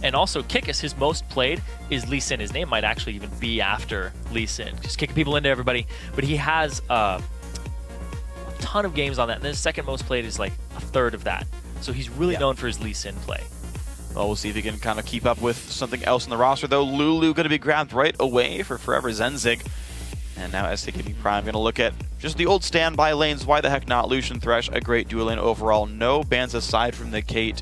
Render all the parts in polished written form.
And also, Kickus, his most played is Lee Sin. His name might actually even be after Lee Sin. Just kicking people into everybody. But he has a ton of games on that. And then his second most played is like a third of that. So he's really known for his Lee Sin play. Well, we'll see if he can kind of keep up with something else in the roster, though. Lulu going to be grabbed right away for4EVERZENZYG. And now SKKB Prime going to look at just the old standby lanes. Why the heck not? Lucian Thresh, a great duo lane overall. No bans aside from the Kate.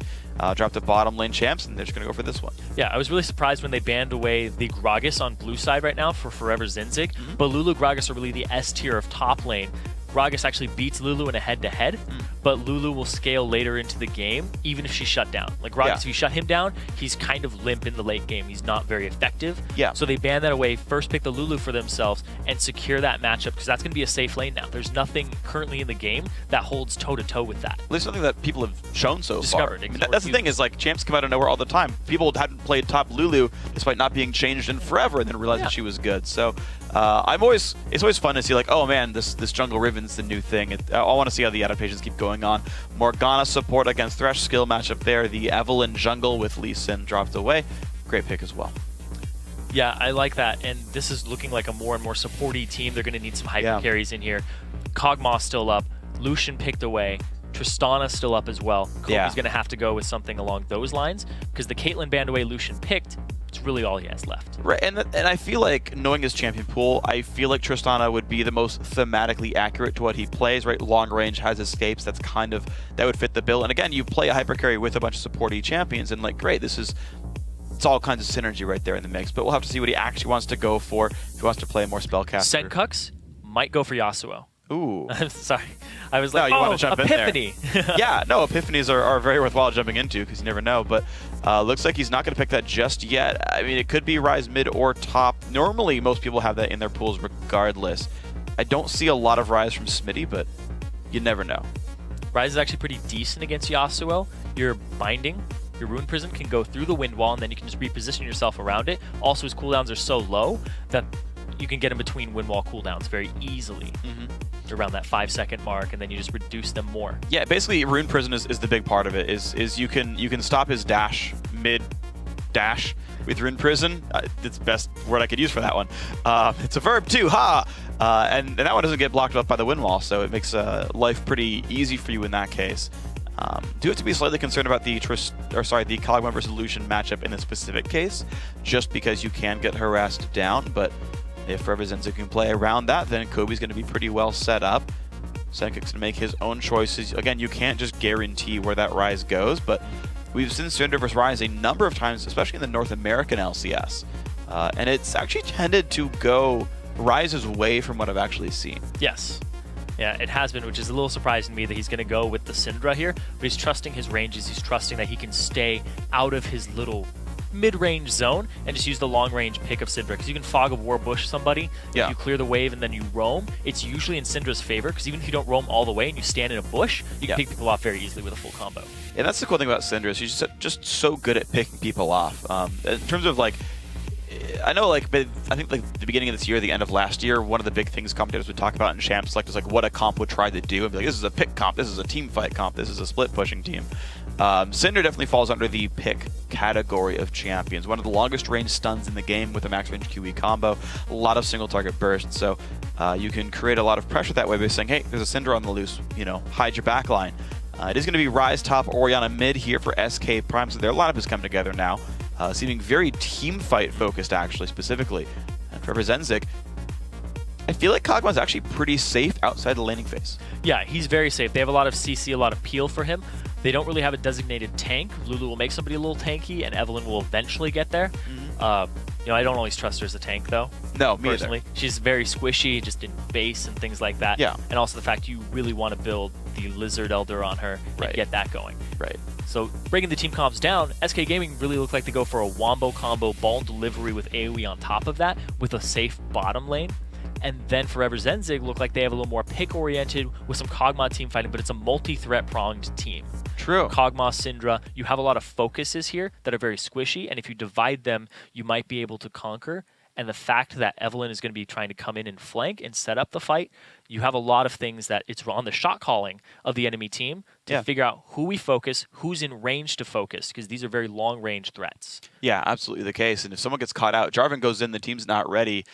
Dropped the bottom lane champs, and they're just going to go for this one. Yeah, I was really surprised when they banned away the Gragas on blue side right now for 4EVERZENZYG. But Lulu Gragas are really the S tier of top lane. Gragas actually beats Lulu in a head-to-head, but Lulu will scale later into the game, even if she's shut down. Like Gragas, if you shut him down, he's kind of limp in the late game. He's not very effective. So they ban that away, first pick the Lulu for themselves, and secure that matchup, because that's going to be a safe lane now. There's nothing currently in the game that holds toe-to-toe with that. At least something that people have shown so Discovered, far. I mean, that's the thing, is like champs come out of nowhere all the time. People hadn't played top Lulu despite not being changed in forever, and then realized that she was good. So it's always fun to see like, oh man, this jungle Riven's the new thing. I want to see how the adaptations keep going on. Morgana support against Thresh, skill matchup there. The Evelynn jungle with Lee Sin dropped away. Great pick as well. Yeah, I like that. And this is looking like a more and more supporty team. They're going to need some hyper carries in here. Kog'Maw still up. Lucian picked away. Tristana still up as well. Kobe's going to have to go with something along those lines, because the Caitlyn band away Lucian picked. It's really all he has left. Right, and I feel like, knowing his champion pool, I feel like Tristana would be the most thematically accurate to what he plays, right? Long range, has escapes, that would fit the bill. And again, you play a hyper carry with a bunch of supporty champions, and like, great, it's all kinds of synergy right there in the mix. But we'll have to see what he actually wants to go for, if he wants to play more spellcaster. Senkux might go for Yasuo. Ooh. I'm sorry. I was like, you want to jump Epiphany. In there. Yeah, no, Epiphanies are very worthwhile jumping into, because you never know. But looks like he's not going to pick that just yet. I mean, it could be Ryze mid or top. Normally, most people have that in their pools regardless. I don't see a lot of Ryze from Smitty, but you never know. Ryze is actually pretty decent against Yasuo. Your binding, your Rune Prism can go through the wind wall, and then you can just reposition yourself around it. Also, his cooldowns are so low that you can get in between wind wall cooldowns very easily. Around that 5-second mark, and then you just reduce them more. Yeah, basically Rune Prison is the big part of it. Is you can stop his dash mid dash with Rune Prison. It's the best word I could use for that one. It's a verb too, ha! And that one doesn't get blocked up by the wind wall, so it makes life pretty easy for you in that case. Do have to be slightly concerned about the Kog'Maw versus Lucian matchup in this specific case, just because you can get harassed down, but if 4EVERZENZYG can play around that, then Kobe's going to be pretty well set up. Senkux going to make his own choices. Again, you can't just guarantee where that Ryze goes, but we've seen Syndra versus Ryze a number of times, especially in the North American LCS. And it's actually tended to go Ryze's way from what I've actually seen. Yes. Yeah, it has been, which is a little surprising to me that he's going to go with the Syndra here, but he's trusting his ranges. He's trusting that he can stay out of his little mid-range zone and just use the long-range pick of Syndra, because you can Fog of War bush somebody. If you clear the wave and then you roam, it's usually in Syndra's favor, because even if you don't roam all the way and you stand in a bush, you can pick people off very easily with a full combo. And that's the cool thing about Syndra, is she's just so good at picking people off. In terms of like, I know, like, I think like the beginning of this year, the end of last year, one of the big things commentators would talk about in Champ Select is like what a comp would try to do. And be like, this is a pick comp, this is a team fight comp, this is a split pushing team. Syndra definitely falls under the pick category of champions. One of the longest range stuns in the game with a max range QE combo, a lot of single target bursts. So you can create a lot of pressure that way by saying, hey, there's a Syndra on the loose, hide your back line. It is going to be Ryze top, Orianna mid here for SK Prime, so their lineup is coming together now. Seeming very team fight focused, actually, specifically. And for 4EVERZENZYG, I feel like Kog'Maw's actually pretty safe outside the laning phase. Yeah, he's very safe. They have a lot of CC, a lot of peel for him. They don't really have a designated tank. Lulu will make somebody a little tanky, and Evelynn will eventually get there. I don't always trust her as a tank, though. No, me personally. Either. She's very squishy, just in base and things like that. Yeah. And also the fact you really want to build the Lizard Elder on her and get that going. Right. So breaking the team comps down, SK Gaming really looked like they go for a wombo combo, ball delivery with AoE on top of that, with a safe bottom lane. And then 4EVERZENZYG look like they have a little more pick-oriented with some Kog'Maw team fighting, but it's a multi-threat pronged team. True. Kog'Maw, Syndra, you have a lot of focuses here that are very squishy, and if you divide them, you might be able to conquer. and the fact that Evelyn is going to be trying to come in and flank and set up the fight, you have a lot of things that it's on the shot calling of the enemy team to figure out who we focus, who's in range to focus, because these are very long-range threats. Yeah, absolutely the case. And if someone gets caught out, Jarvan goes in, the team's not ready,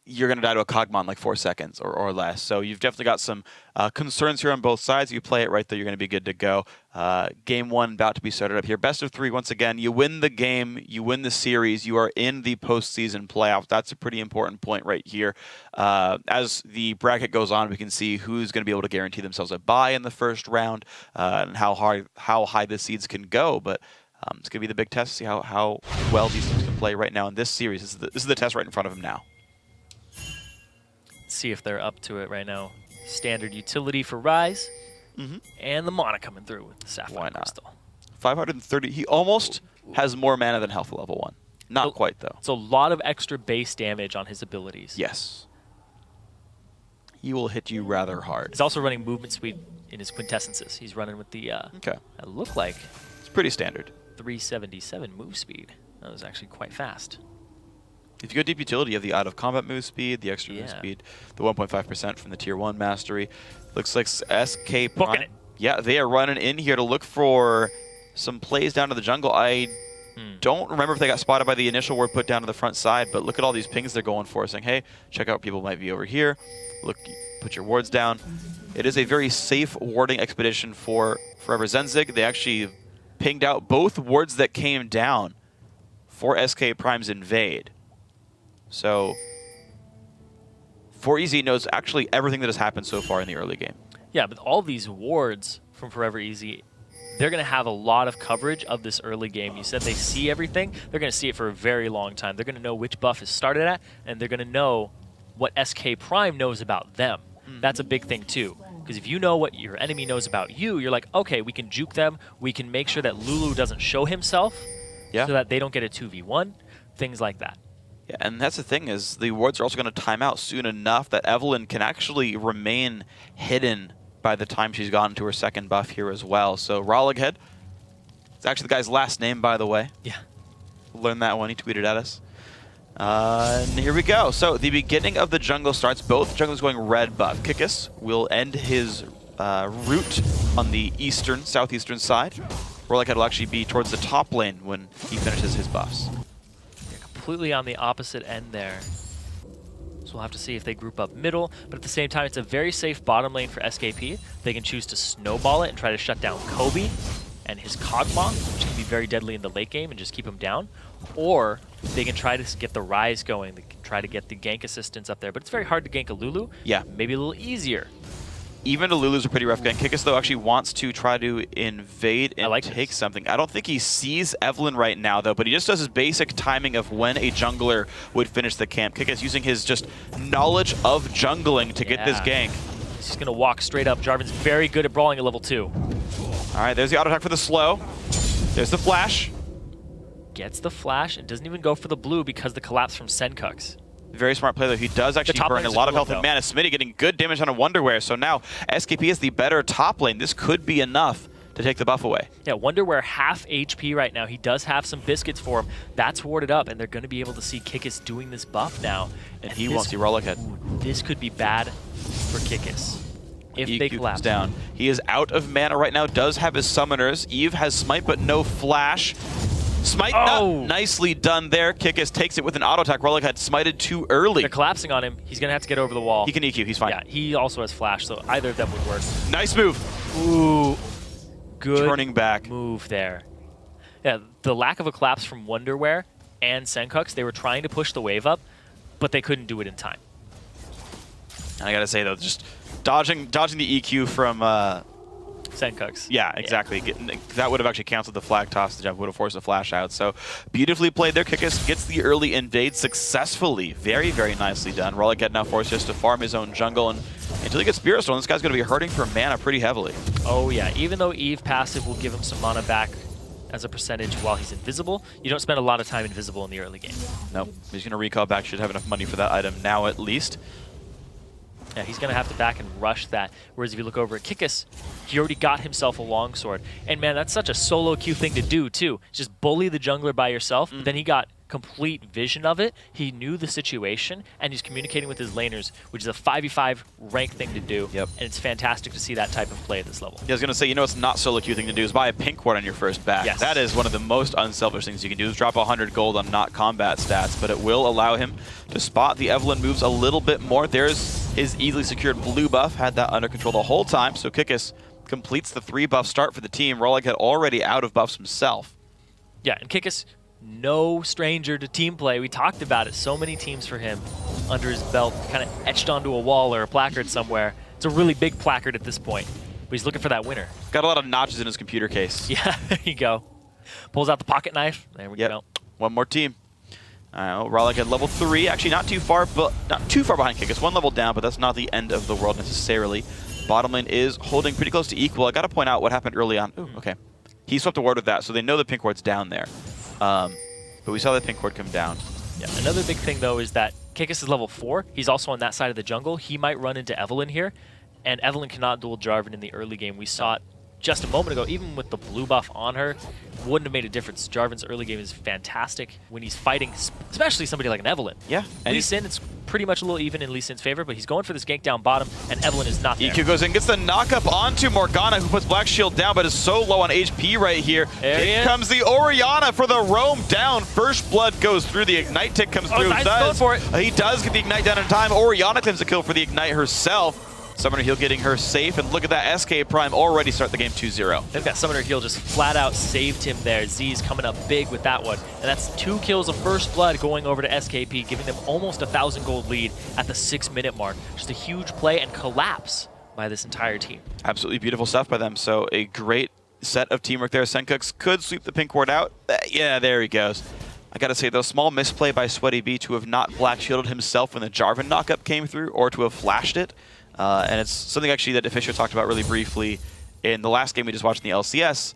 you're going to die to a Cogmon in like 4 seconds or less. So you've definitely got some concerns here on both sides. You play it right there, you're going to be good to go. Game 1 about to be started up here. Best of 3 once again. You win the game, you win the series, you are in the postseason playoff. That's a pretty important point right here. As the bracket goes on, we can see who's going to be able to guarantee themselves a bye in the first round and how high the seeds can go. But it's going to be the big test to see how well these teams can play right now in this series. This is the test right in front of them now. See if they're up to it right now. Standard utility for Ryze, and the mana coming through with the Sapphire Crystal. 530. He almost has more mana than health level 1. Not quite, though. It's a lot of extra base damage on his abilities. Yes. He will hit you rather hard. He's also running movement speed in his quintessences. He's running with the, okay. It looked like it's pretty standard. 377 move speed. That was actually quite fast. If you go deep utility, you have the out-of-combat move speed, the extra move speed, the 1.5% from the Tier 1 Mastery. Looks like SK Prime. Yeah, they are running in here to look for some plays down to the jungle. I don't remember if they got spotted by the initial ward put down to the front side, but look at all these pings they're going for, saying, hey, check out people might be over here. Look, put your wards down. It is a very safe warding expedition for VODS. They actually pinged out both wards that came down for SK Prime's invade. So 4EZ knows actually everything that has happened so far in the early game. Yeah, but all these wards from ForeverEZ, they're going to have a lot of coverage of this early game. You said they see everything. They're going to see it for a very long time. They're going to know which buff is started at, and they're going to know what SK Prime knows about them. That's a big thing, too. Because if you know what your enemy knows about you, you're like, okay, we can juke them. We can make sure that Lulu doesn't show himself so that they don't get a 2v1, things like that. Yeah, and that's the thing is the wards are also going to time out soon enough that Evelyn can actually remain hidden by the time she's gotten to her second buff here as well. So Rollighead, it's actually the guy's last name, by the way. Yeah. Learned that one. He tweeted at us. And here we go. So the beginning of the jungle starts. Both jungles going red buff. Kikis will end his route on the southeastern side. Rollighead will actually be towards the top lane when he finishes his buffs. Completely on the opposite end there. So we'll have to see if they group up middle, but at the same time, it's a very safe bottom lane for SKP. They can choose to snowball it and try to shut down Kobe and his Kog'Maw, which can be very deadly in the late game and just keep him down. Or they can try to get the Ryze going. They can try to get the gank assistance up there, but it's very hard to gank a Lulu. Yeah. Maybe a little easier. Even the Lulu's a pretty rough gun. Kikis, though, actually wants to try to invade and take something. I don't think he sees Evelyn right now, though, but he just does his basic timing of when a jungler would finish the camp. Kikis using his just knowledge of jungling to get this gank. He's just going to walk straight up. Jarvan's very good at brawling at level 2. All right, there's the auto attack for the slow. There's the flash. Gets the flash and doesn't even go for the blue because the collapse from Senkux. Very smart play, though. He does actually burn a lot of health and mana. Smitty getting good damage on a Wonderwear, so now SKP is the better top lane. This could be enough to take the buff away. Yeah, Wonderwear half HP right now. He does have some biscuits for him. That's warded up, and they're going to be able to see Kikis doing this buff now. And he won't see Rollighead. This could be bad for Kikis if they collapse down. He is out of mana right now, does have his summoners. Eve has smite, but no flash. Smite, nicely done there. Kikis takes it with an auto attack. Rollighead smited too early. They're collapsing on him. He's going to have to get over the wall. He can EQ. He's fine. Yeah, he also has flash, so either of them would work. Nice move. Ooh, good turning back move there. Yeah, the lack of a collapse from Wonderwear and Senkux, they were trying to push the wave up, but they couldn't do it in time. And I got to say, though, just dodging the EQ from... Senkux. Yeah, exactly. That would have actually canceled the flag toss. The jump would have forced the flash out. So beautifully played there. Kikis gets the early invade successfully. Very, very nicely done. Rollighead now forced just to farm his own jungle, and until he gets Spirit Stone, this guy's going to be hurting for mana pretty heavily. Oh yeah, even though Eve passive will give him some mana back as a percentage while he's invisible, you don't spend a lot of time invisible in the early game. Nope. He's going to recall back. Should have enough money for that item now at least. Yeah, he's going to have to back and rush that. Whereas if you look over at Kikis, he already got himself a longsword. And man, that's such a solo queue thing to do too. Just bully the jungler by yourself. But then he got complete vision of it. He knew the situation, and he's communicating with his laners, which is a 5v5 rank thing to do. Yep. And it's fantastic to see that type of play at this level. Yeah, I was going to say, you know what's not solo queue thing to do is buy a pink ward on your first back. Yes. That is one of the most unselfish things you can do, is drop 100 gold on not combat stats, but it will allow him to spot the Evelynn moves a little bit more. There's his easily secured blue buff, had that under control the whole time, so Kikis completes the 3-buff start for the team. Rollick had already out of buffs himself. Yeah, and Kikis, no stranger to team play. We talked about it. So many teams for him under his belt, kind of etched onto a wall or a placard somewhere. It's a really big placard at this point, but he's looking for that winner. Got a lot of notches in his computer case. Yeah, there you go. Pulls out the pocket knife. There we go. One more team. Rollick at level 3, actually not too far behind Kikis. One level down, but that's not the end of the world necessarily. Bottom lane is holding pretty close to equal. I got to point out what happened early on. Ooh, okay. He swept a ward with that, so they know the pink ward's down there. But we saw the pink ward come down. Yeah. Another big thing, though, is that Kikis is level 4. He's also on that side of the jungle. He might run into Evelynn here, and Evelynn cannot duel Jarvan in the early game. We saw it just a moment ago. Even with the blue buff on her, wouldn't have made a difference. Jarvan's early game is fantastic when he's fighting, especially somebody like an Evelynn. Yeah. Lee Sin, it's pretty much a little even in Lee Sin's favor, but he's going for this gank down bottom, and Evelynn is not there. EQ goes in, gets the knock-up onto Morgana, who puts Black Shield down, but is so low on HP right here. Here comes the Orianna for the roam down. First blood goes through, the Ignite tick comes through. Going for it. He does get the Ignite down in time. Orianna claims the kill for the Ignite herself. Summoner Heal getting her safe, and look at that, SK Prime already start the game 2-0. They've got Summoner Heal just flat out saved him there. Z's coming up big with that one. And that's 2 kills of First Blood going over to SKP, giving them almost 1,000 gold lead at the 6-minute mark. Just a huge play and collapse by this entire team. Absolutely beautiful stuff by them. So a great set of teamwork there. Sencux could sweep the pink ward out. Yeah, there he goes. I gotta say, though, small misplay by Sweaty B to have not Black Shielded himself when the Jarvan knockup came through, or to have flashed it. And it's something actually that Fisher talked about really briefly in the last game we just watched in the LCS.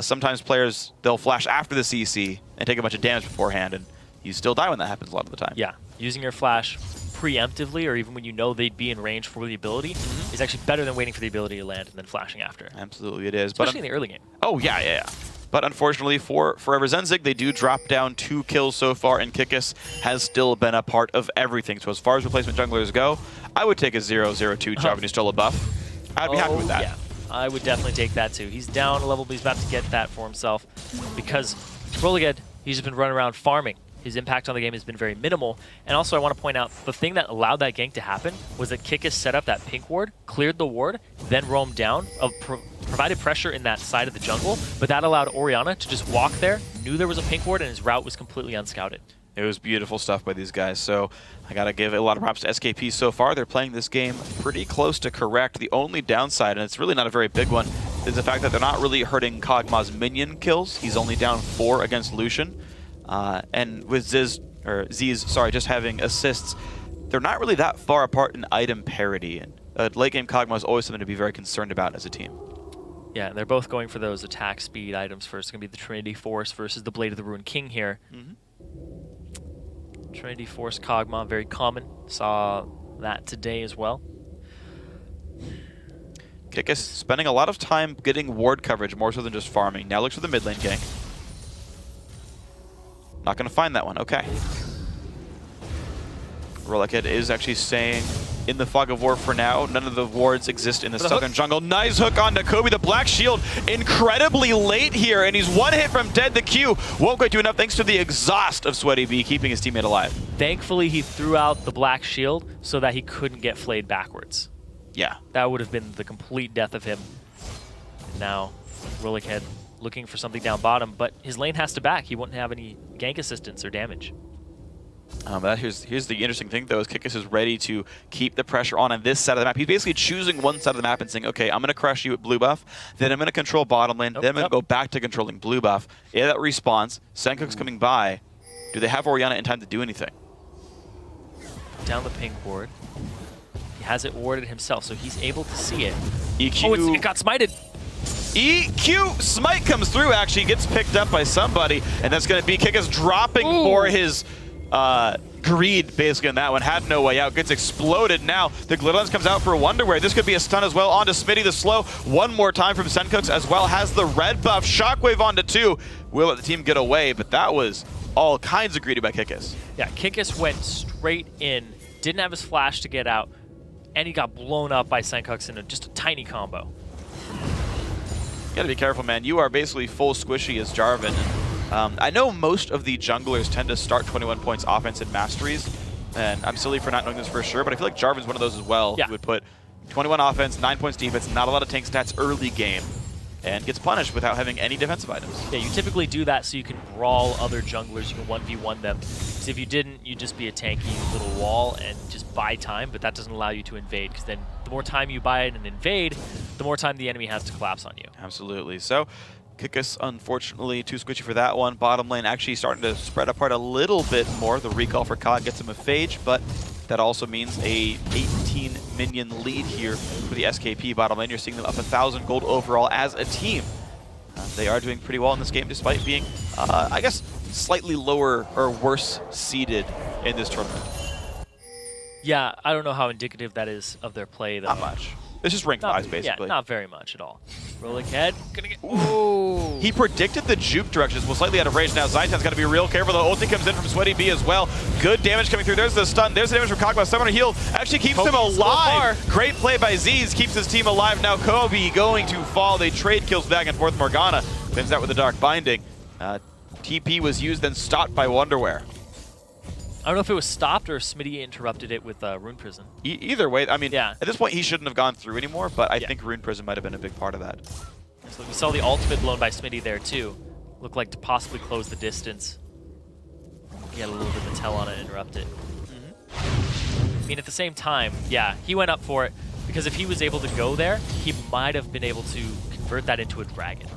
Sometimes players, they'll flash after the CC and take a bunch of damage beforehand, and you still die when that happens a lot of the time. Yeah, using your flash preemptively, or even when you know they'd be in range for the ability, is actually better than waiting for the ability to land and then flashing after. Absolutely it is. Especially in the early game. Oh, yeah. But unfortunately for ForeEVERZENZYG, they do drop down 2 kills so far, and Kikis has still been a part of everything. So as far as replacement junglers go, I would take a 0-0-2 job and he stole a buff. I'd be happy with that. Yeah, I would definitely take that too. He's down a level, but he's about to get that for himself because Rollick, he's just been running around farming. His impact on the game has been very minimal. And also I want to point out, the thing that allowed that gank to happen was that Kikis set up that pink ward, cleared the ward, then roamed down, provided pressure in that side of the jungle, but that allowed Orianna to just walk there, knew there was a pink ward, and his route was completely unscouted. It was beautiful stuff by these guys. So I got to give a lot of props to SKP so far. They're playing this game pretty close to correct. The only downside, and it's really not a very big one, is the fact that they're not really hurting Kog'Maw's minion kills. He's only down 4 against Lucian. And with Z's just having assists, they're not really that far apart in item parity. And late game Kog'Maw is always something to be very concerned about as a team. Yeah, and they're both going for those attack speed items first. It's going to be the Trinity Force versus the Blade of the Ruined King here. Trinity Force Kog'Maw, very common. Saw that today as well. Kikis spending a lot of time getting ward coverage more so than just farming. Now looks for the mid lane gank. Not going to find that one. Okay. Rollick is actually staying in the Fog of War for now. None of the wards exist in the southern jungle. Nice hook on Nakobe. The Black Shield incredibly late here, and he's 1 hit from dead. The Q won't quite do enough thanks to the exhaust of Sweaty B, keeping his teammate alive. Thankfully, he threw out the Black Shield so that he couldn't get flayed backwards. Yeah. That would have been the complete death of him. And now, Rollick looking for something down bottom, but his lane has to back. He wouldn't have any gank assistance or damage. Here's the interesting thing, though, is Kikis is ready to keep the pressure on this side of the map. He's basically choosing one side of the map and saying, okay, I'm going to crush you at blue buff, then I'm going to control bottom lane, then I'm going to go back to controlling blue buff. Yeah, that respawns. Sencux coming by. Do they have Orianna in time to do anything? Down the pink ward. He has it warded himself, so he's able to see it. EQ. Oh, it got smited. EQ smite comes through, actually gets picked up by somebody, and that's going to be Kikis dropping for his greed, basically, on that one. Had no way out. Gets exploded now. The Glitter comes out for a Wonderwear. This could be a stun as well. Onto Smitty the slow. One more time from Sencux as well. Has the red buff. Shockwave onto 2. Will let the team get away, but that was all kinds of greedy by Kikis. Yeah, Kikis went straight in, didn't have his flash to get out, and he got blown up by Senkux in just a tiny combo. You gotta be careful, man. You are basically full squishy as Jarvan. I know most of the junglers tend to start 21 points offense in Masteries, and I'm silly for not knowing this for sure, but I feel like Jarvan's one of those as well. Yeah. Who would put 21 offense, 9 points defense, not a lot of tank stats early game, and gets punished without having any defensive items. Yeah, you typically do that so you can brawl other junglers, you can 1v1 them. Because if you didn't, you'd just be a tanky little wall and just buy time, but that doesn't allow you to invade, because then the more time you buy it and invade, the more time the enemy has to collapse on you. Absolutely. So, Kikis, unfortunately, too squishy for that one. Bottom lane actually starting to spread apart a little bit more. The recall for Kod gets him a Phage, but that also means a 18 minion lead here for the SKP bottom lane. You're seeing them up 1,000 gold overall as a team. They are doing pretty well in this game, despite being, I guess, slightly lower or worse seeded in this tournament. Yeah, I don't know how indicative that is of their play, though. Not much. It's just rank wise, basically. Yeah, not very much at all. Rolling head, gonna get. Ooh. He predicted the juke directions, was slightly out of range. Now Zaitan's got to be real careful. The ulti comes in from Sweaty B as well. Good damage coming through. There's the stun. There's the damage from Kog'Maw. Summoner heal actually keeps him alive. Great play by Z's, keeps his team alive. Now Kobe going to fall. They trade kills back and forth. Morgana wins out with the Dark Binding. TP was used, then stopped by Wonderwear. I don't know if it was stopped or Smitty interrupted it with Rune Prison. Either way, I mean, yeah. At this point he shouldn't have gone through anymore, but I think Rune Prison might have been a big part of that. So we saw the ultimate blown by Smitty there too. Looked like to possibly close the distance. He had a little bit of a tell on it, interrupt it. I mean, at the same time, yeah, he went up for it because if he was able to go there, he might have been able to convert that into a dragon.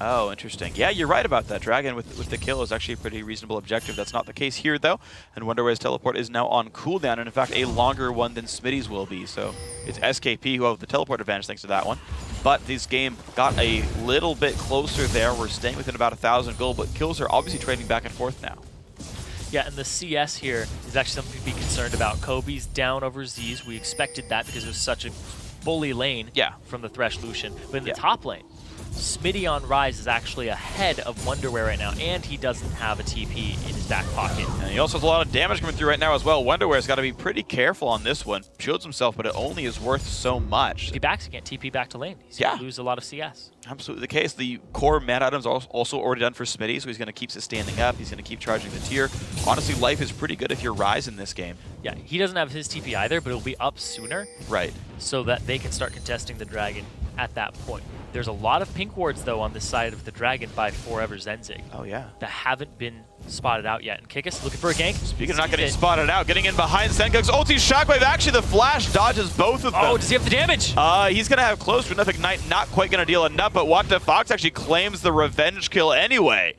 Oh, interesting. Yeah, you're right about that. Dragon with the kill is actually a pretty reasonable objective. That's not the case here, though. And Wonderwear's teleport is now on cooldown, and in fact, a longer one than Smitty's will be. So it's SKP who have the teleport advantage thanks to that one. But this game got a little bit closer there. We're staying within about 1,000 gold, but kills are obviously trading back and forth now. Yeah, and the CS here is actually something to be concerned about. Kobe's down over Z's. We expected that because it was such a bully lane from the Thresh Lucian. But in the top lane, Smitty on Rise is actually ahead of Wonderwear right now, and he doesn't have a TP in his back pocket. And he also has a lot of damage coming through right now as well. Wonderwear's got to be pretty careful on this one. Shields himself, but it only is worth so much. If he backs, he can't TP back to lane. He's going to lose a lot of CS. Absolutely the case. The core mana items are also already done for Smitty, so he's going to keep standing up. He's going to keep charging the tier. Honestly, life is pretty good if you're Rise in this game. Yeah, he doesn't have his TP either, but it'll be up sooner. Right. So that they can start contesting the dragon at that point. There's a lot of pink wards, though, on this side of the dragon by 4EVERZENZYG. Oh, yeah. That haven't been spotted out yet. And Kikis looking for a gank. Speaking of not getting spotted out, getting in behind Senkuk's ulti shockwave. Actually, the flash dodges both of them. Oh, does he have the damage? He's going to have close to enough Ignite. Not quite going to deal enough, but Wanda Fox actually claims the revenge kill anyway.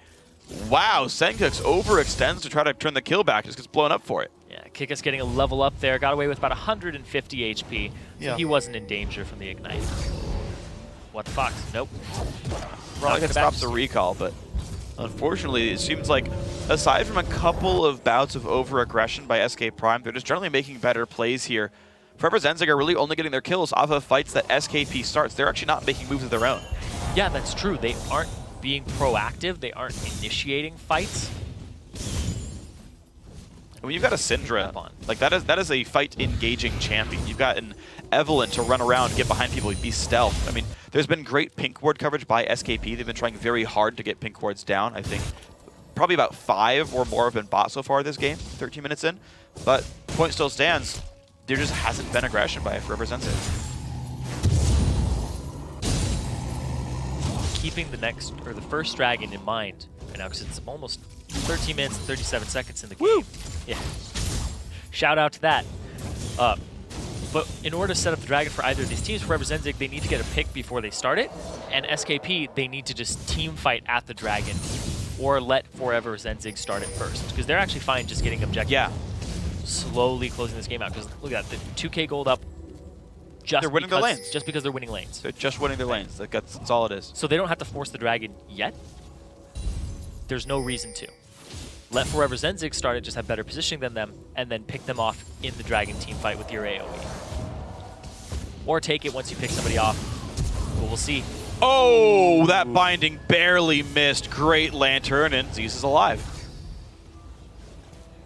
Wow, Senkuk's overextends to try to turn the kill back. Just gets blown up for it. Yeah, Kikis getting a level up there. Got away with about 150 HP. So he wasn't in danger from the Ignite. What the Fox? Nope. Probably can stop the recall, but unfortunately, it seems like aside from a couple of bouts of over-aggression by SK Prime, they're just generally making better plays here. 4EVERZENZYG are really only getting their kills off of fights that SKP starts. They're actually not making moves of their own. Yeah, that's true. They aren't being proactive. They aren't initiating fights. When you've got a Syndra, like that is a fight-engaging champion. You've got an Evelyn to run around, get behind people, be stealth. I mean, there's been great pink ward coverage by SKP. They've been trying very hard to get pink wards down. I think probably about 5 or more have been bought so far this game, 13 minutes in. But point still stands. There just hasn't been aggression by 4EVERZENZYG. Keeping the first dragon in mind right now because it's almost 13 minutes and 37 seconds in the game. Woo! Yeah. Shout out to that. But in order to set up the dragon for either of these teams, 4EVERZENZYG, they need to get a pick before they start it. And SKP, they need to just team fight at the dragon or let 4EVERZENZYG start it first. Because they're actually fine just getting objective. Yeah. Slowly closing this game out. Because look at that, the 2K gold up. They're winning their lanes. Just because they're winning lanes. They're just winning their lanes. That's all it is. So they don't have to force the dragon yet. There's no reason to. Let 4EVERZENZYG start it, just have better positioning than them, and then pick them off in the dragon team fight with your AoE. Or take it once you pick somebody off. But we'll see. Oh, that binding barely missed. Great Lantern, and Zeus is alive.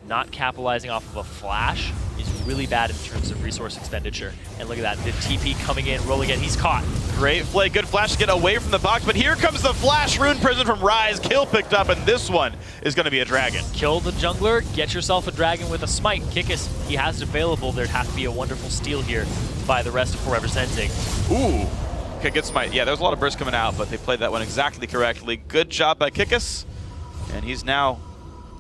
not capitalizing off of a flash is really bad in terms of resource expenditure. And look at that, the TP coming in, rolling in, he's caught. Great play, good flash to get away from the box, but here comes the flash, Rune Prison from Rise, kill picked up, and this one is going to be a dragon. Kill the jungler, get yourself a dragon with a smite. Kikis, he has it available. There'd have to be a wonderful steal here by the rest of 4EVERZENZYG. Ooh, okay, good smite. Yeah, there's a lot of bursts coming out, but they played that one exactly correctly. Good job by Kikis, and he's now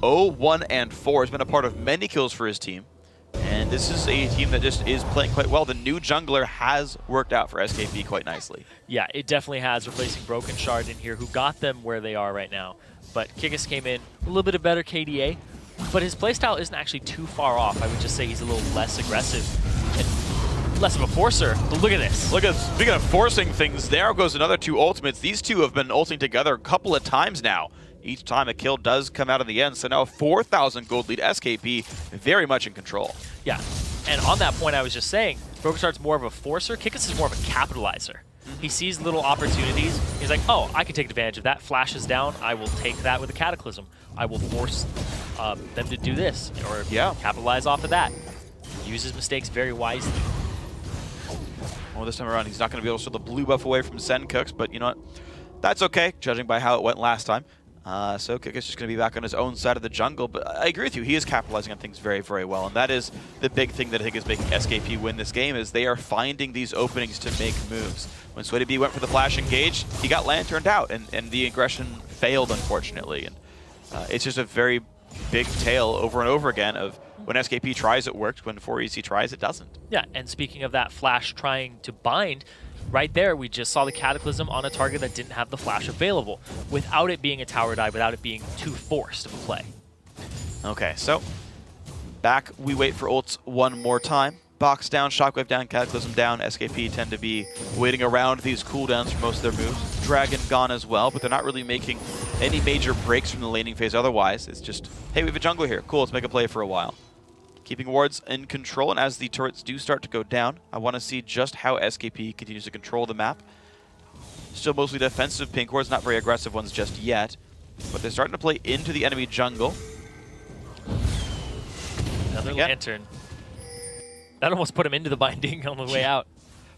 0-1-4. He's been a part of many kills for his team. And this is a team that just is playing quite well. The new jungler has worked out for SKP quite nicely. Yeah, it definitely has, replacing Broken Shard in here, who got them where they are right now. But Kikis came in, a little bit of better KDA, but his playstyle isn't actually too far off. I would just say he's a little less aggressive and less of a forcer. But look at this. Look at, speaking of forcing things, there goes another 2 ultimates. These two have been ulting together a couple of times now. Each time a kill does come out in the end, so now 4,000 gold lead. SKP very much in control. Yeah, and on that point I was just saying, Broken Shard's more of a forcer, Kikis is more of a capitalizer. He sees little opportunities, he's like, oh, I can take advantage of that, flashes down, I will take that with a Cataclysm. I will force them to do this, or capitalize off of that. Uses mistakes very wisely. Well, this time around he's not going to be able to steal the blue buff away from Sencooks, but you know what? That's okay, judging by how it went last time. So Kikis is just going to be back on his own side of the jungle, but I agree with you. He is capitalizing on things very, very well, and that is the big thing that I think is making SKP win this game, is they are finding these openings to make moves. When SweatyB went for the flash engage, he got lanterned out, and the aggression failed, unfortunately. And it's just a very big tale over and over again of when SKP tries, it works. When 4EC tries, it doesn't. Yeah, and speaking of that flash trying to bind, right there, we just saw the Cataclysm on a target that didn't have the flash available, without it being a tower dive, without it being too forced of a play. Okay, so back we wait for ults one more time. Box down, Shockwave down, Cataclysm down. SKP tend to be waiting around these cooldowns for most of their moves. Dragon gone as well, but they're not really making any major breaks from the laning phase otherwise. It's just, hey, we have a jungler here. Cool, let's make a play for a while. Keeping wards in control, and as the turrets do start to go down, I want to see just how SKP continues to control the map. Still mostly defensive pink wards, not very aggressive ones just yet, but they're starting to play into the enemy jungle. Another lantern. That almost put him into the binding on the way out.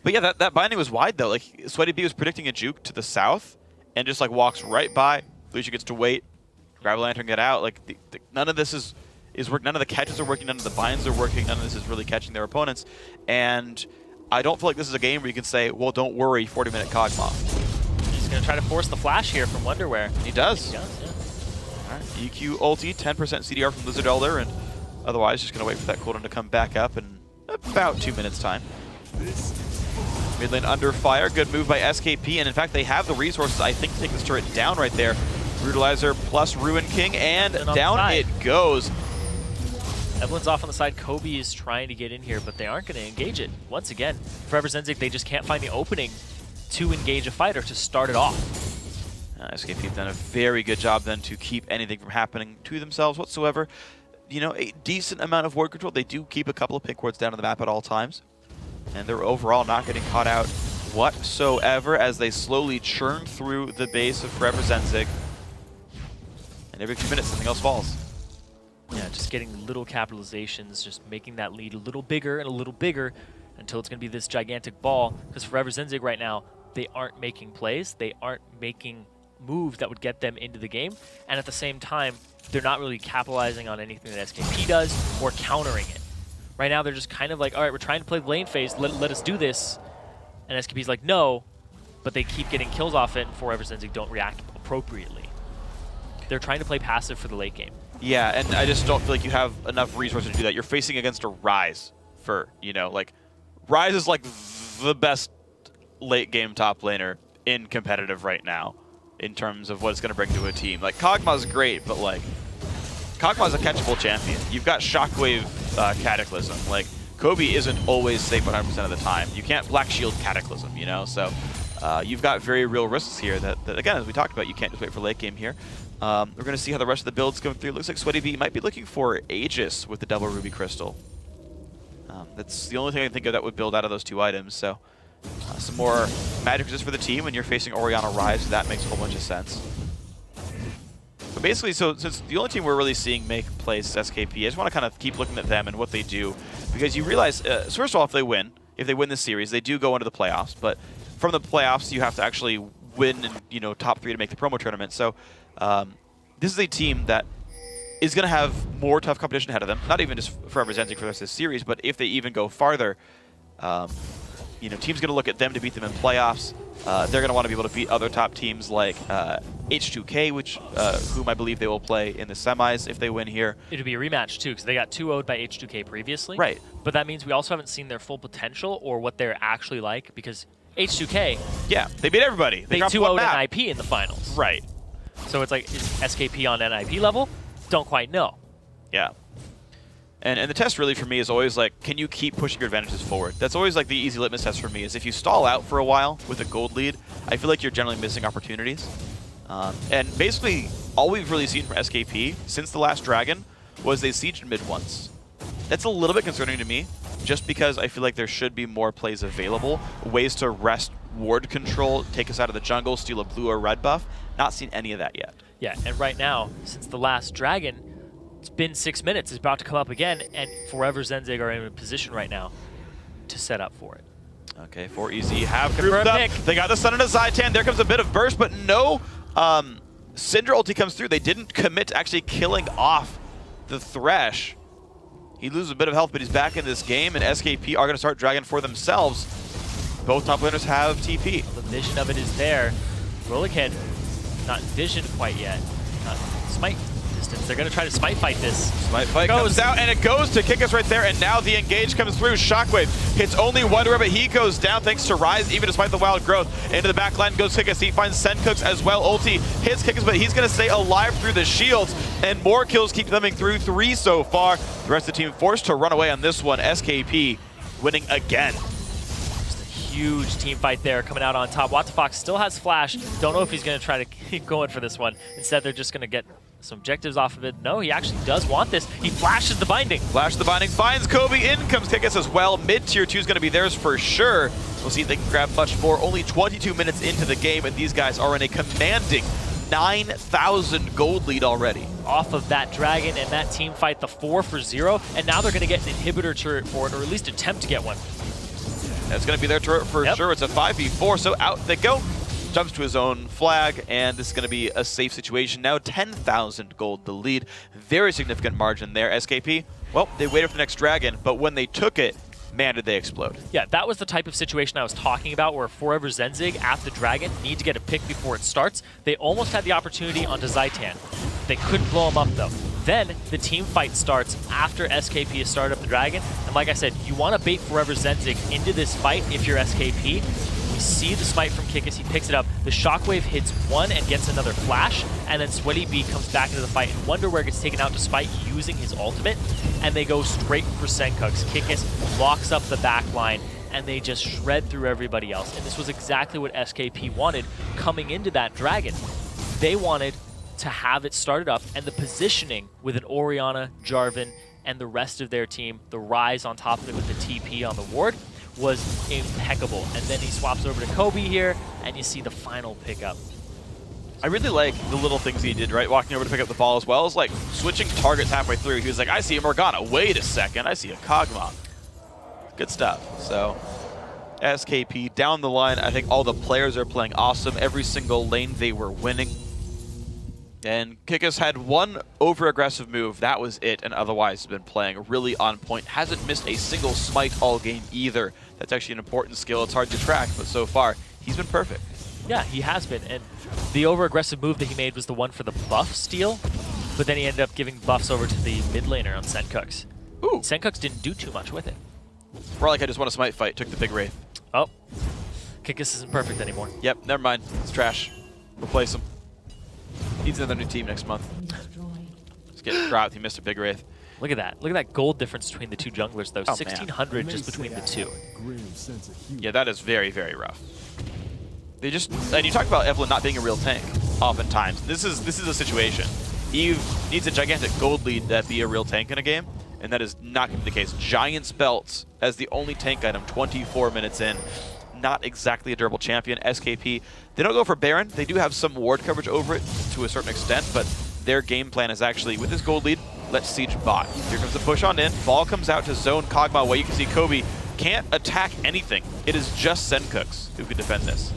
But yeah, that binding was wide though. Like SweatyB was predicting a juke to the south, and just like walks right by. Lucia gets to wait, grab a lantern, get out. Like none of this is working. None of the catches are working. None of the binds are working. None of this is really catching their opponents. And I don't feel like this is a game where you can say, well, don't worry, 40-minute Kog'Maw. He's going to try to force the flash here from Wonderwear. He does. He does, yeah. All right, EQ ulti, 10% CDR from Lizard Elder, and otherwise just going to wait for that cooldown to come back up in about 2 minutes time. Mid lane under fire. Good move by SKP, and in fact, they have the resources, I think, to take this turret down right there. Brutalizer plus Ruin King, and down it goes. Evelyn's off on the side. Kobe is trying to get in here, but they aren't going to engage it. Once again, 4EVERZENZYG, they just can't find the opening to engage a fighter to start it off. SKP have done a very good job then to keep anything from happening to themselves whatsoever. You know, a decent amount of ward control. They do keep a couple of pink wards down on the map at all times. And they're overall not getting caught out whatsoever as they slowly churn through the base of 4EVERZENZYG. And every few minutes, something else falls. Yeah, just getting little capitalizations, just making that lead a little bigger and a little bigger until it's going to be this gigantic ball. Because 4EVERZENZYG right now, they aren't making plays. They aren't making moves that would get them into the game. And at the same time, they're not really capitalizing on anything that SKP does or countering it. Right now, they're just kind of like, all right, we're trying to play the lane phase. Let us do this. And SKP's like, no. But they keep getting kills off it, and 4EVERZENZYG don't react appropriately. They're trying to play passive for the late game. Yeah, and I just don't feel like you have enough resources to do that. You're facing against a Rise for, you know, like, Rise is like the best late game top laner in competitive right now in terms of what it's going to bring to a team. Like, Kog'Maw's great, but like, Kog'Maw's a catchable champion. You've got Shockwave Cataclysm. Like, Kobe isn't always safe 100% of the time. You can't Black Shield Cataclysm, you know? So you've got very real risks here that, again, as we talked about, you can't just wait for late game here. We're going to see how the rest of the builds come through. Looks like SweatyB might be looking for Aegis with the double Ruby Crystal. That's the only thing I can think of that would build out of those two items. So some more magic resist for the team when you're facing Orianna Rise. That makes a whole bunch of sense. But basically, so since the only team we're really seeing make plays is SKP, I just want to kind of keep looking at them and what they do, because you realize, so first of all, if they win this series, they do go into the playoffs. But from the playoffs, you have to actually win in top 3 to make the promo tournament. So this is a team that is going to have more tough competition ahead of them. Not even just for representing for the rest of this series, but if they even go farther, teams going to look at them to beat them in playoffs. They're going to want to be able to beat other top teams like H2K, whom I believe they will play in the semis if they win here. It'll be a rematch too, because they got 2-0'd by H2K previously. Right. But that means we also haven't seen their full potential or what they're actually like, because H2K, yeah, they beat everybody. They 2-0'd NIP in the finals. Right. So it's like, is SKP on NIP level? Don't quite know. Yeah. And the test really for me is always like, can you keep pushing your advantages forward? That's always like the easy litmus test for me, is if you stall out for a while with a gold lead, I feel like you're generally missing opportunities. And basically, all we've really seen from SKP since the last Dragon was they sieged mid once. That's a little bit concerning to me, just because I feel like there should be more plays available, ways to rest ward control, take us out of the jungle, steal a blue or red buff. Not seen any of that yet. Yeah, and right now, since the last Dragon, it's been 6 minutes. It's about to come up again, and 4EVERZENZYG are in a position right now to set up for it. Okay, 4EZ have grouped up. Pick. They got the stun into Zaitan. There comes a bit of burst, but no Syndra ulti comes through. They didn't commit to actually killing off the Thresh. He loses a bit of health, but he's back in this game, and SKP are going to start Dragon for themselves. Both top laners have TP. Well, the vision of it is there. Rollickhead, not visioned quite yet. Smite distance. They're going to try to smite fight this. Smite fight comes out, and it goes to Kickus right there, and now the engage comes through. Shockwave hits only one, but he goes down thanks to Rise, even despite the wild growth. Into the back line goes Kickus. He finds Sencooks as well. Ulti hits Kickus, but he's going to stay alive through the shields, and more kills keep coming through. 3 so far. The rest of the team forced to run away on this one. SKP winning again. Huge team fight there coming out on top. WattFox still has Flash. Don't know if he's going to try to keep going for this one. Instead, they're just going to get some objectives off of it. No, he actually does want this. He flashes the binding. Flash the binding, finds Kobe. In comes Kickus as well. Mid-tier 2 is going to be theirs for sure. We'll see if they can grab much more. Only 22 minutes into the game, and these guys are in a commanding 9,000 gold lead already. Off of that Dragon and that team fight, the 4 for 0, and now they're going to get an inhibitor turret for it, or at least attempt to get one. That's going to be their turret for sure. It's a 5v4, so out they go. Jumps to his own flag, and this is going to be a safe situation. Now 10,000 gold the lead. Very significant margin there. SKP, well, they waited for the next Dragon, but when they took it, man, did they explode. Yeah, that was the type of situation I was talking about, where 4EVERZENZYG at the Dragon need to get a pick before it starts. They almost had the opportunity onto Zaitan. They couldn't blow him up, though. Then the team fight starts after SKP has started up the Dragon. And like I said, you want to bait 4EVERZENZYG into this fight if you're SKP. We see the smite from Kickus. He picks it up. The Shockwave hits one and gets another flash. And then Sweaty B comes back into the fight. And Wonderwear gets taken out despite using his ultimate. And they go straight for Sencooks. Kickus locks up the back line, and they just shred through everybody else. And this was exactly what SKP wanted coming into that Dragon. They wanted to have it started up, and the positioning with an Orianna, Jarvan, and the rest of their team, the Rise on top of it with the TP on the ward, was impeccable. And then he swaps over to Kobe here, and you see the final pickup. I really like the little things he did, right? Walking over to pick up the ball, as well as like switching targets halfway through. He was like, I see a Morgana. Wait a second. I see a Kog'Maw. Good stuff. So SKP down the line. I think all the players are playing awesome. Every single lane they were winning. And Kickus had one over-aggressive move. That was it, and otherwise has been playing really on point. Hasn't missed a single smite all game either. That's actually an important skill. It's hard to track, but so far, he's been perfect. Yeah, he has been. And the over-aggressive move that he made was the one for the buff steal, but then he ended up giving buffs over to the mid laner on Sencooks. Ooh. Sencooks didn't do too much with it. More like I just want a smite fight. Took the big Wraith. Oh. Kickus isn't perfect anymore. Yep, never mind. It's trash. Replace him. Needs another new team next month. Just get dropped. He missed a big Wraith. Look at that. Look at that gold difference between the two junglers, though. 1,600 just between the two. Yeah, that is very, very rough. They just, and you talk about Evelynn not being a real tank. Oftentimes, this is a situation. Eve needs a gigantic gold lead to be a real tank in a game, and that is not going to be the case. Giant's Belts as the only tank item, 24 minutes in. Not exactly a durable champion. SKP, they don't go for Baron. They do have some ward coverage over it to a certain extent, but their game plan is actually, with this gold lead, let's siege bot. Here comes the push on in. Ball comes out to zone Kog'Maw, where you can see Kobe can't attack anything. It is just Sencooks who can defend this.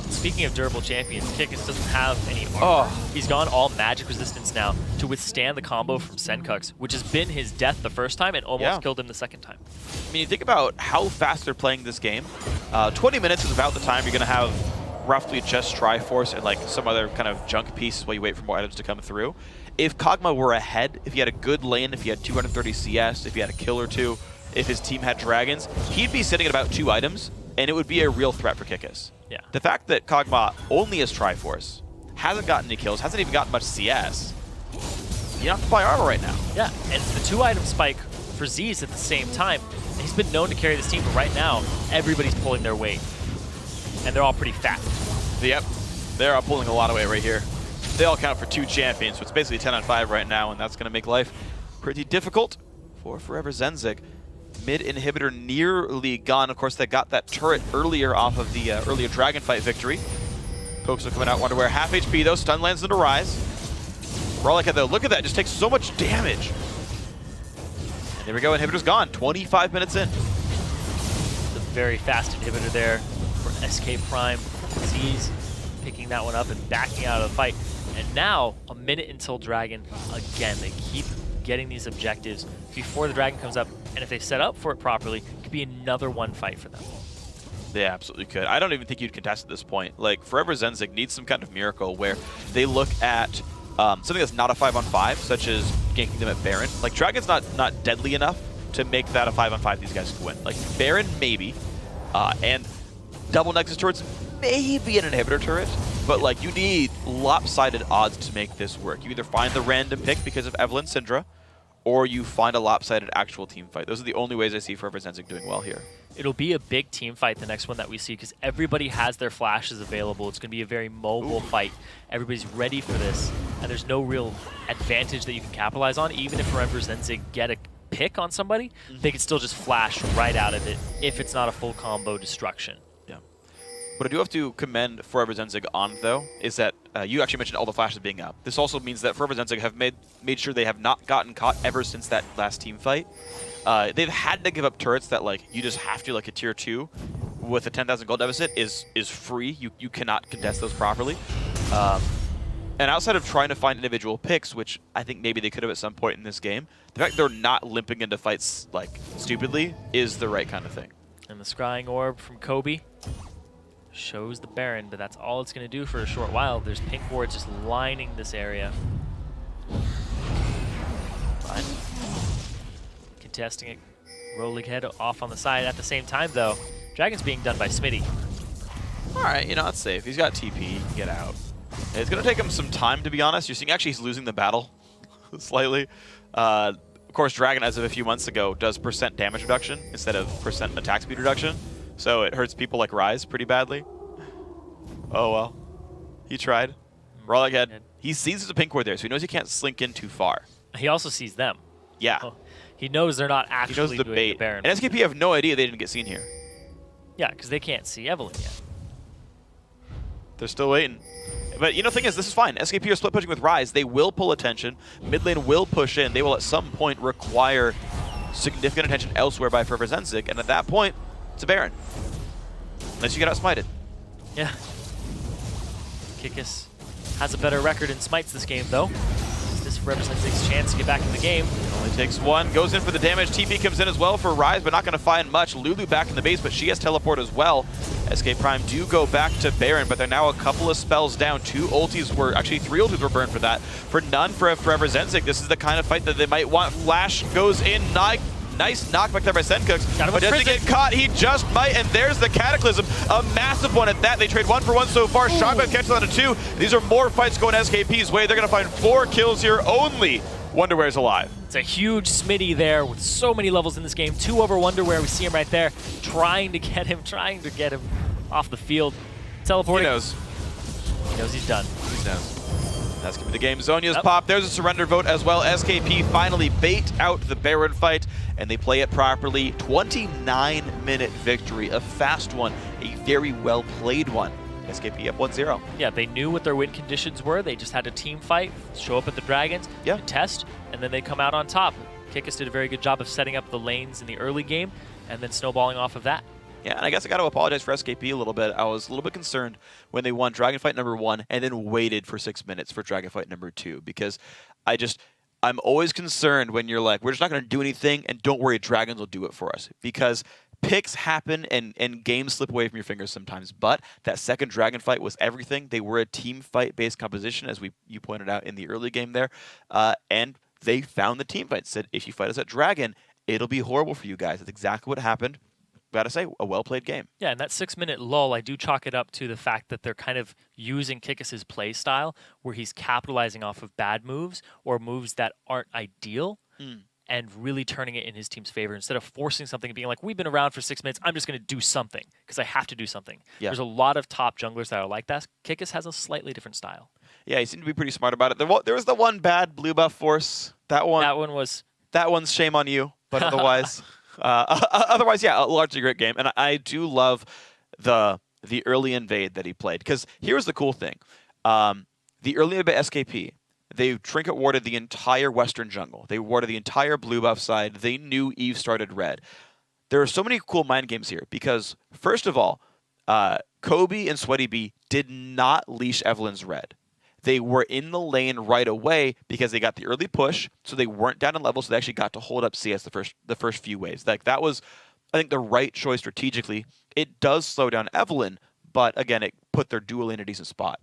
Speaking of durable champions, Kikis doesn't have any armor. He's gone all magic resistance now to withstand the combo from Sencooks, which has been his death the first time and almost killed him the second time. I mean, you think about how fast they're playing this game. 20 minutes is about the time you're going to have roughly just Triforce and like some other kind of junk pieces while you wait for more items to come through. If Kog'Maw were ahead, if he had a good lane, if he had 230 CS, if he had a kill or two, if his team had dragons, he'd be sitting at about 2 items, and it would be a real threat for Kikis. Yeah. The fact that Kog'Maw only has Triforce, hasn't gotten any kills, hasn't even gotten much CS, you have to buy armor right now. Yeah, and it's the 2-item spike for Z's at the same time. And he's been known to carry this team, but right now, everybody's pulling their weight. And they're all pretty fat. Yep, they're all pulling a lot of weight right here. They all count for 2 champions, so it's basically 10 on 5 right now, and that's going to make life pretty difficult for VODS. Mid inhibitor nearly gone. Of course, they got that turret earlier off of the earlier dragon fight victory. Pokes are coming out, Wonderwear half HP though. Stun lands into Rise. Rawlika though, look at that, just takes so much damage. And there we go, inhibitor's gone. 25 minutes in. It's a very fast inhibitor there for SK Prime. Z's picking that one up and backing out of the fight. And now, a minute until Dragon. Again, they keep getting these objectives before the Dragon comes up, and if they set up for it properly, it could be another one fight for them. They absolutely could. I don't even think you'd contest at this point. Like, VODS needs some kind of miracle where they look at something that's not a 5-on-5, such as ganking them at Baron. Like, Dragon's not deadly enough to make that a 5-on-5 these guys could win. Like, Baron, maybe, and double Nexus turrets, maybe an inhibitor turret, but like, you need lopsided odds to make this work. You either find the random pick because of Evelynn Syndra, or you find a lopsided actual team fight. Those are the only ways I see VODS doing well here. It'll be a big team fight, the next one that we see, because everybody has their flashes available. It's going to be a very mobile fight. Everybody's ready for this, and there's no real advantage that you can capitalize on. Even if VODS get a pick on somebody, they can still just flash right out of it if it's not a full combo destruction. Yeah. What I do have to commend VODS on, though, is that you actually mentioned all the flashes being up. This also means that VODS have made sure they have not gotten caught ever since that last team fight. They've had to give up turrets that like you just have to, like a tier 2 with a 10,000 gold deficit is free. You cannot contest those properly. And outside of trying to find individual picks, which I think maybe they could have at some point in this game, the fact they're not limping into fights like stupidly is the right kind of thing. And the Scrying Orb from Kobe shows the Baron, but that's all it's going to do for a short while. There's pink wards just lining this area. Fine. Contesting it. Rolling head off on the side. At the same time, though, Dragon's being done by Smitty. All right, you know, that's safe. He's got TP. He can get out. It's going to take him some time, to be honest. You're seeing actually he's losing the battle slightly. Of course, Dragon, as of a few months ago, does % damage reduction instead of % attack speed reduction. So it hurts people like Rise pretty badly. Oh, well. He tried. Rawlika head. He sees there's a pink ward there, so he knows he can't slink in too far. He also sees them. Yeah. Oh, he knows they're not actually doing the the Baron. And SKP have no idea they didn't get seen here. Yeah, because they can't see Evelynn yet. They're still waiting. But you know, the thing is, this is fine. SKP are split pushing with Rise. They will pull attention. Mid lane will push in. They will at some point require significant attention elsewhere by VODS, and at that point, it's a Baron. Unless you get outsmited. Yeah. Kikis has a better record in smites this game, though. Is this VODS' chance to get back in the game? Only takes one. Goes in for the damage. TP comes in as well for Rise, but not going to find much. Lulu back in the base, but she has teleport as well. SK Prime do go back to Baron, but they're now a couple of spells down. 2 ultis were, actually 3 ultis were burned for that. For none for VODS. This is the kind of fight that they might want. Flash goes in. Nice knockback there by Sencooks, but doesn't get caught. He just might, and there's the Cataclysm. A massive one at that. They trade 1 for 1 so far. Shotgun catches on to 2. These are more fights going SKP's way. They're going to find 4 kills here. Only Wonderwear's alive. It's a huge Smitty there with so many levels in this game. 2 over Wonderwear. We see him right there, trying to get him off the field. Teleporting. He knows. He knows he's done. He knows. That's going to be the game. Zhonya's pop. There's a surrender vote as well. SKP finally bait out the Baron fight, and they play it properly. 29-minute victory. A fast one. A very well-played one. SKP up 1-0. Yeah, they knew what their win conditions were. They just had a team fight, show up at the Dragons, and test, and then they come out on top. Kikis did a very good job of setting up the lanes in the early game and then snowballing off of that. Yeah, and I guess I got to apologize for SKP a little bit. I was a little bit concerned when they won Dragon Fight number 1 and then waited for 6 minutes for Dragon Fight number 2 because I'm always concerned when you're like, we're just not going to do anything, and don't worry, Dragons will do it for us. Because picks happen and games slip away from your fingers sometimes. But that second Dragon Fight was everything. They were a team fight-based composition, as you pointed out in the early game there. And they found the team fight. Said, if you fight us at Dragon, it'll be horrible for you guys. That's exactly what happened. Gotta say, a well-played game. Yeah, and that 6-minute lull, I do chalk it up to the fact that they're kind of using Kikis' play style, where he's capitalizing off of bad moves or moves that aren't ideal, and really turning it in his team's favor instead of forcing something and being like, we've been around for 6 minutes, I'm just going to do something because I have to do something. Yeah. There's a lot of top junglers that are like that. Kikis has a slightly different style. Yeah, he seemed to be pretty smart about it. There was the one bad blue buff force. That one's shame on you, but otherwise... Otherwise, yeah, a largely great game. And I do love the early invade that he played. Because here's the cool thing. The early invade SKP, they trinket warded the entire western jungle. They warded the entire blue buff side. They knew Eve started red. There are so many cool mind games here. Because, first of all, Kobe and Sweaty B did not leash Evelyn's red. They were in the lane right away because they got the early push, so they weren't down in level, so they actually got to hold up CS the first few waves. Like that was, I think, the right choice strategically. It does slow down Evelyn, but again, it put their duel in a decent spot.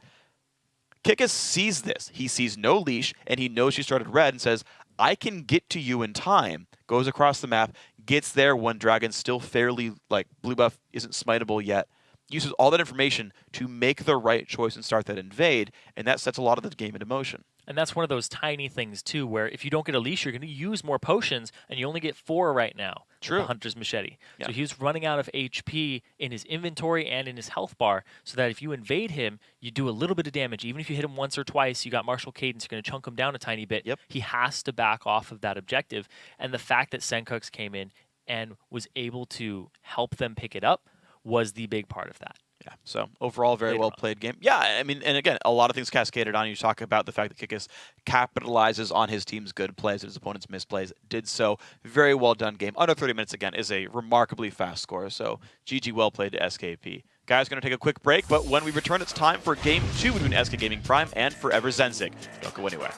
Kikis sees this. He sees no leash, and he knows she started red and says, I can get to you in time. Goes across the map, gets there when Dragon's still fairly, like, blue buff isn't smiteable yet. Uses all that information to make the right choice and start that invade, and that sets a lot of the game into motion. And that's one of those tiny things, too, where if you don't get a leash, you're going to use more potions, and you only get 4 right now. True. The Hunter's Machete. Yeah. So he's running out of HP in his inventory and in his health bar, so that if you invade him, you do a little bit of damage. Even if you hit him once or twice, you got Martial Cadence, you're going to chunk him down a tiny bit. Yep. He has to back off of that objective. And the fact that Senkux came in and was able to help them pick it up was the big part of that. Yeah, so overall, very well played game. Yeah, I mean, and again, a lot of things cascaded on. You talk about the fact that Kikis capitalizes on his team's good plays and his opponent's misplays. Did so. Very well done game. Under 30 minutes, again, is a remarkably fast score. So GG well played to SKP. Guys, going to take a quick break, but when we return, it's time for Game 2 between SK Gaming Prime and 4EVERZENZYG. Don't go anywhere.